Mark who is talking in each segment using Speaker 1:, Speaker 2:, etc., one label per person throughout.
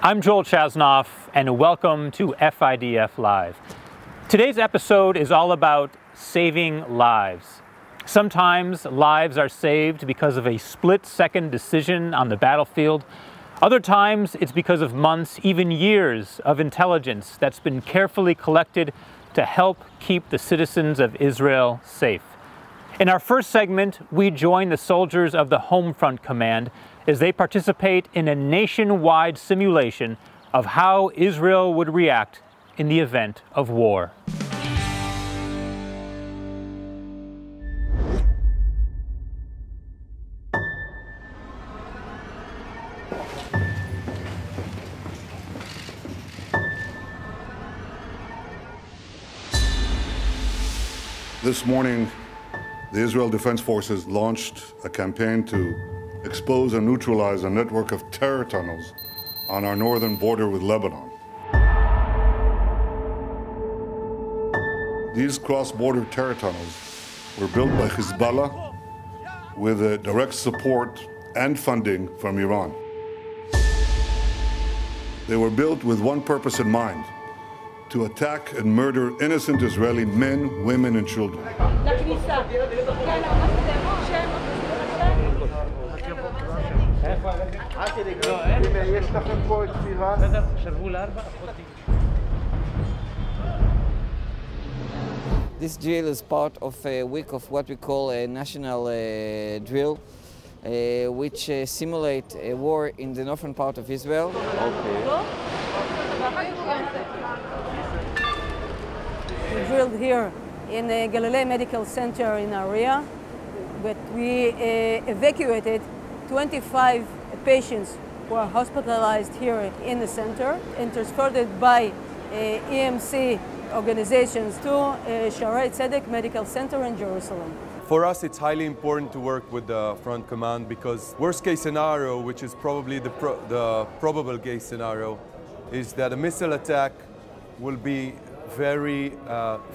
Speaker 1: I'm Joel Chasnoff, and welcome to FIDF Live. Today's episode is all about saving lives. Sometimes lives are saved because of a split-second decision on the battlefield. Other times it's because of months, even years of intelligence that's been carefully collected to help keep the citizens of Israel safe. In our first segment, we join the soldiers of the Homefront Command as they participate in a nationwide simulation of how Israel would react in the event of war.
Speaker 2: This morning, the Israel Defense Forces launched a campaign to expose and neutralize a network of terror tunnels on our northern border with Lebanon. These cross-border terror tunnels were built by Hezbollah with direct support and funding from Iran. They were built with one purpose in mind: to attack and murder innocent Israeli men, women, and children.
Speaker 3: This drill is part of a week of what we call a national drill, which simulate a war in the northern part of Israel.
Speaker 4: We drilled here in the Galilee Medical Center in area, but we evacuated 25 patients who are hospitalized here in the center and transported by EMC organizations to Shaarei Tzedek Medical Center in Jerusalem.
Speaker 5: For us, it's highly important to work with the front command because worst case scenario, which is probably the probable case scenario, is that a missile attack will be very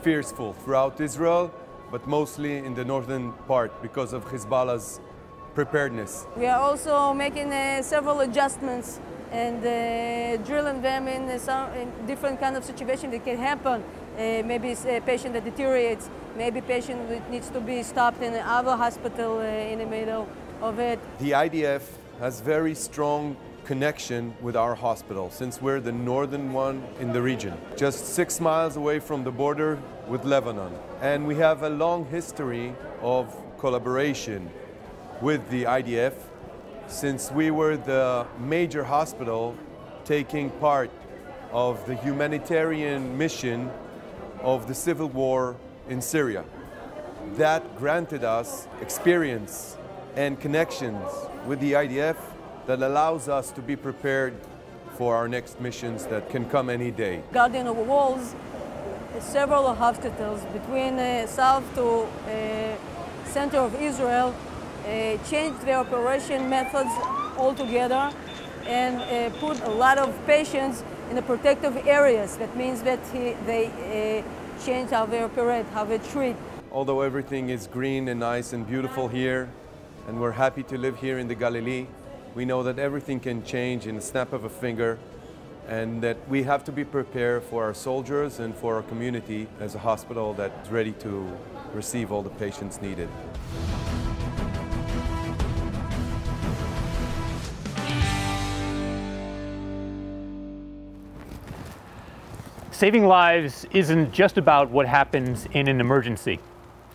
Speaker 5: fearful throughout Israel, but mostly in the northern part because of Hezbollah's preparedness.
Speaker 4: We are also making several adjustments and drilling them in different kind of situation that can happen. Maybe it's a patient that deteriorates, maybe a patient that needs to be stopped in another hospital in the middle of it.
Speaker 5: The IDF has very strong connection with our hospital since we're the northern one in the region, just 6 miles away from the border with Lebanon. And we have a long history of collaboration with the IDF since we were the major hospital taking part of the humanitarian mission of the civil war in Syria. That granted us experience and connections with the IDF that allows us to be prepared for our next missions that can come any day.
Speaker 4: Guardian of Walls, several hospitals between south to center of Israel changed their operation methods altogether and put a lot of patients in the protective areas. That means that they change how they operate, how they treat.
Speaker 5: Although everything is green and nice and beautiful here, and we're happy to live here in the Galilee, we know that everything can change in a snap of a finger, and that we have to be prepared for our soldiers and for our community as a hospital that's ready to receive all the patients needed.
Speaker 1: Saving lives isn't just about what happens in an emergency.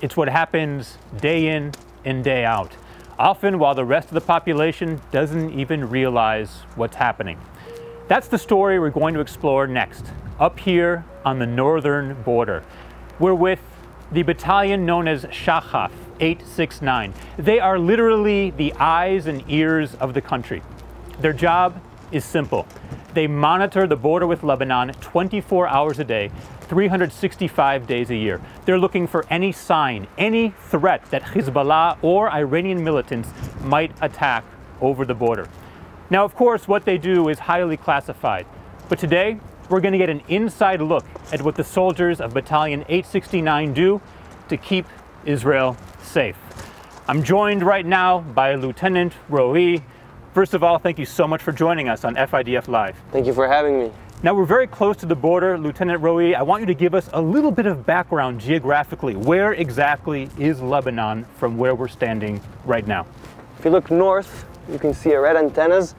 Speaker 1: It's what happens day in and day out, often while the rest of the population doesn't even realize what's happening. That's the story we're going to explore next, up here on the northern border. We're with the battalion known as Shachaf 869. They are literally the eyes and ears of the country. Their job is simple. They monitor the border with Lebanon 24 hours a day, 365 days a year. They're looking for any sign, any threat that Hezbollah or Iranian militants might attack over the border. Now, of course, what they do is highly classified. But today, we're going to get an inside look at what the soldiers of Battalion 869 do to keep Israel safe. I'm joined right now by Lieutenant Roe First of all, thank you so much for joining us on FIDF Live.
Speaker 6: Thank you for having me.
Speaker 1: Now, we're very close to the border. Lieutenant Roee, I want you to give us a little bit of background geographically. Where exactly is Lebanon from where we're standing right now?
Speaker 6: If you look north, you can see red antennas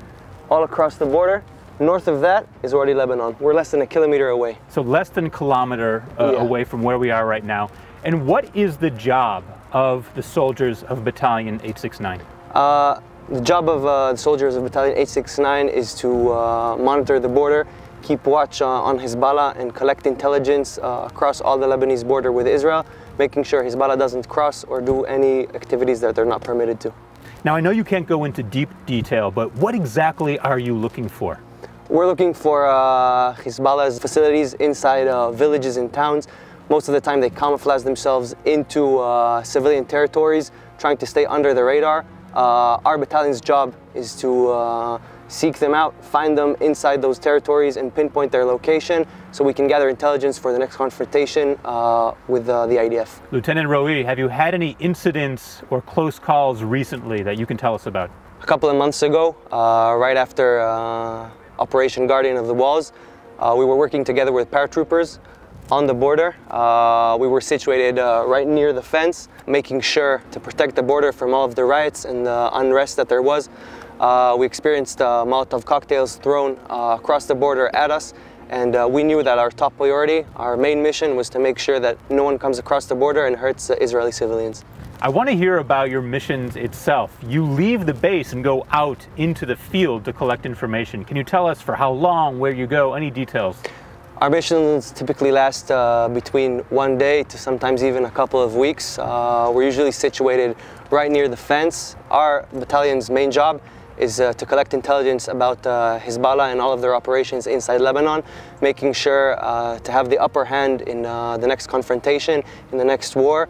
Speaker 6: all across the border. North of that is already Lebanon. We're less than a kilometer away.
Speaker 1: So less than a kilometer away from where we are right now. And what is the job of the soldiers of Battalion 869?
Speaker 6: The job of the soldiers of Battalion 869 is to monitor the border, keep watch on Hezbollah, and collect intelligence across all the Lebanese border with Israel, making sure Hezbollah doesn't cross or do any activities that they're not permitted to.
Speaker 1: Now, I know you can't go into deep detail, but what exactly are you looking for?
Speaker 6: We're looking for Hezbollah's facilities inside villages and towns. Most of the time they camouflage themselves into civilian territories, trying to stay under the radar. Our battalion's job is to seek them out, find them inside those territories, and pinpoint their location so we can gather intelligence for the next confrontation with the IDF.
Speaker 1: Lieutenant Roee, have you had any incidents or close calls recently that you can tell us about?
Speaker 6: A couple of months ago, right after Operation Guardian of the Walls, we were working together with paratroopers on the border. We were situated right near the fence, making sure to protect the border from all of the riots and the unrest that there was. We experienced Molotov cocktails thrown across the border at us, and we knew that our top priority, our main mission, was to make sure that no one comes across the border and hurts Israeli civilians.
Speaker 1: I want to hear about your missions itself. You leave the base and go out into the field to collect information. Can you tell us for how long, where you go, any details?
Speaker 6: Our missions typically last between 1 day to sometimes even a couple of weeks. We're usually situated right near the fence. Our battalion's main job is to collect intelligence about Hezbollah and all of their operations inside Lebanon, making sure to have the upper hand in the next confrontation, in the next war,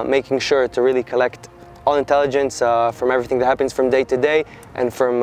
Speaker 6: making sure to really collect all intelligence from everything that happens from day to day and from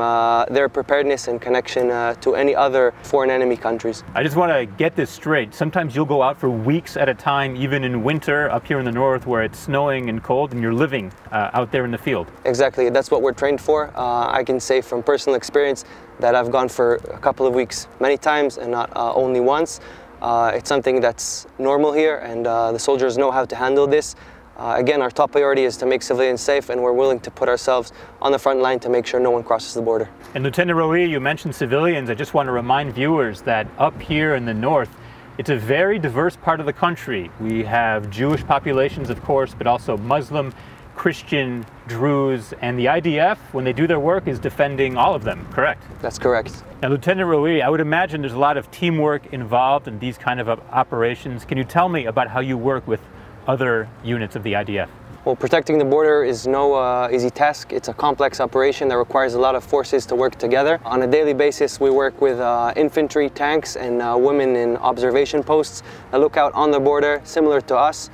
Speaker 6: their preparedness and connection to any other foreign enemy countries.
Speaker 1: I just want to get this straight. Sometimes you'll go out for weeks at a time, even in winter up here in the north where it's snowing and cold, and you're living out there in the field.
Speaker 6: Exactly, that's what we're trained for. I can say from personal experience that I've gone for a couple of weeks many times and not only once. It's something that's normal here, and the soldiers know how to handle this. Again, our top priority is to make civilians safe, and we're willing to put ourselves on the front line to make sure no one crosses the border.
Speaker 1: And Lieutenant Roee, you mentioned civilians. I just want to remind viewers that up here in the north, it's a very diverse part of the country. We have Jewish populations, of course, but also Muslim, Christian, Druze, and the IDF, when they do their work, is defending all of them, correct?
Speaker 6: That's correct.
Speaker 1: Now, Lieutenant Roee, I would imagine there's a lot of teamwork involved in these kind of operations. Can you tell me about how you work with other units of the IDF?
Speaker 6: Well, protecting the border is no easy task. It's a complex operation that requires a lot of forces to work together. On a daily basis, we work with infantry, tanks, and women in observation posts that look out on the border, similar to us,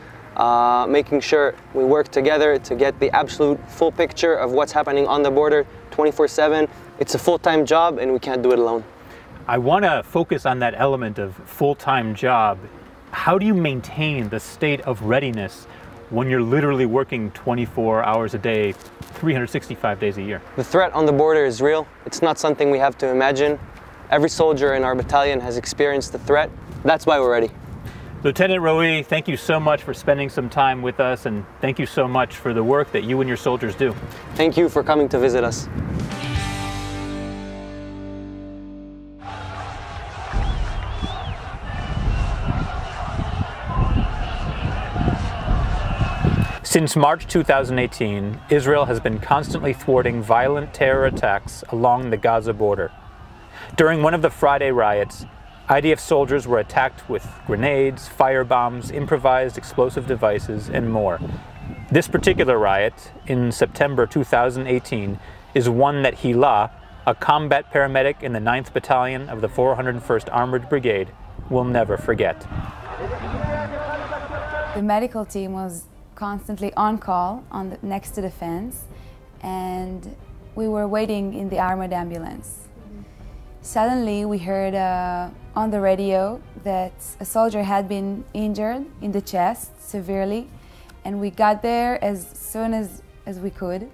Speaker 6: making sure we work together to get the absolute full picture of what's happening on the border 24/7. It's a full-time job, and we can't do it alone.
Speaker 1: I want to focus on that element of full-time job. How do you maintain the state of readiness when you're literally working 24 hours a day, 365 days a year?
Speaker 6: The threat on the border is real. It's not something we have to imagine. Every soldier in our battalion has experienced the threat. That's why we're ready.
Speaker 1: Lieutenant Roee, thank you so much for spending some time with us, and thank you so much for the work that you and your soldiers do.
Speaker 6: Thank you for coming to visit us.
Speaker 1: Since March 2018, Israel has been constantly thwarting violent terror attacks along the Gaza border. During one of the Friday riots, IDF soldiers were attacked with grenades, firebombs, improvised explosive devices, and more. This particular riot, in September 2018, is one that Hila, a combat paramedic in the 9th Battalion of the 401st Armored Brigade, will never forget.
Speaker 7: The medical team was constantly on call next to the fence, and we were waiting in the armored ambulance. Suddenly we heard on the radio that a soldier had been injured in the chest severely, and we got there as soon as we could.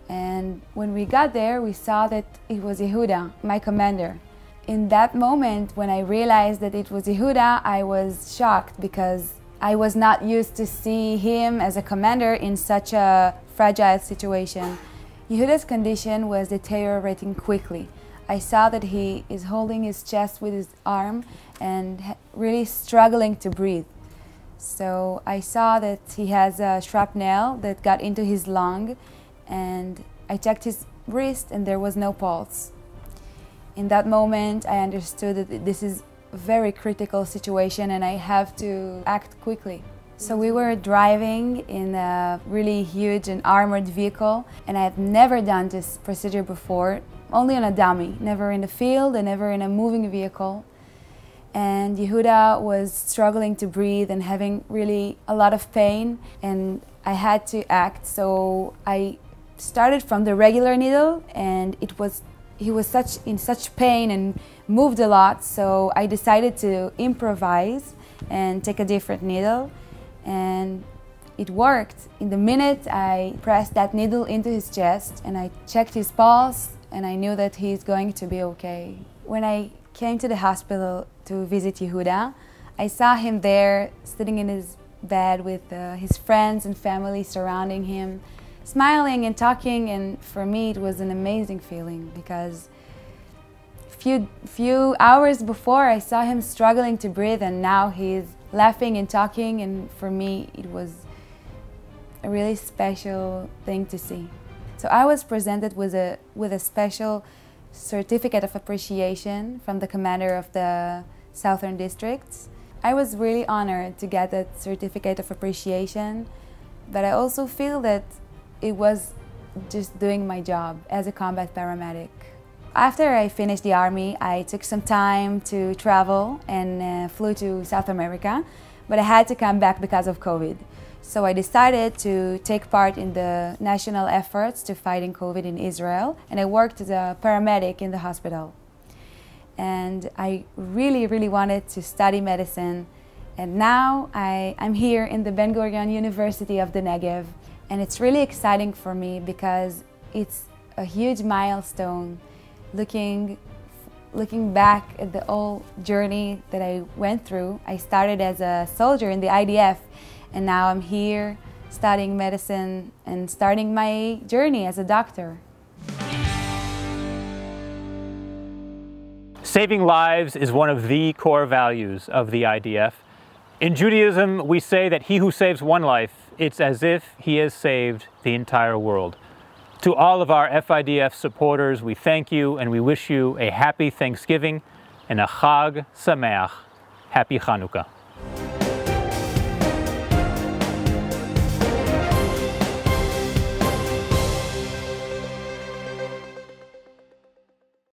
Speaker 7: And when we got there, we saw that it was Yehuda, my commander. In that moment, when I realized that it was Yehuda, I was shocked because I was not used to see him as a commander in such a fragile situation. Yehuda's condition was deteriorating quickly. I saw that he is holding his chest with his arm and really struggling to breathe. So I saw that he has a shrapnel that got into his lung, and I checked his wrist and there was no pulse. In that moment, I understood that this is a very critical situation and I have to act quickly. So we were driving in a really huge and armored vehicle, and I have never done this procedure before, only on a dummy, never in the field and never in a moving vehicle. And Yehuda was struggling to breathe and having really a lot of pain, and I had to act. So I started from the regular needle, and he was in such pain and moved a lot, so I decided to improvise and take a different needle, and it worked. In the minute I pressed that needle into his chest and I checked his pulse, and I knew that he's going to be okay. When I came to the hospital to visit Yehuda, I saw him there sitting in his bed with his friends and family surrounding him, smiling and talking, and for me it was an amazing feeling because few hours before I saw him struggling to breathe, and now he's laughing and talking, and for me it was a really special thing to see. So I was presented with a special certificate of appreciation from the commander of the Southern Districts. I was really honored to get that certificate of appreciation, but I also feel that it was just doing my job as a combat paramedic. After I finished the army, I took some time to travel and flew to South America, but I had to come back because of COVID. So I decided to take part in the national efforts to fighting COVID in Israel, and I worked as a paramedic in the hospital. And I really, really wanted to study medicine, and now I'm here in the Ben Gurion University of the Negev, and it's really exciting for me because it's a huge milestone. Looking back at the whole journey that I went through, I started as a soldier in the IDF, and now I'm here studying medicine and starting my journey as a doctor.
Speaker 1: Saving lives is one of the core values of the IDF. In Judaism, we say that he who saves one life, it's as if he has saved the entire world. To all of our FIDF supporters, we thank you and we wish you a happy Thanksgiving and a Chag Sameach. Happy Chanukah.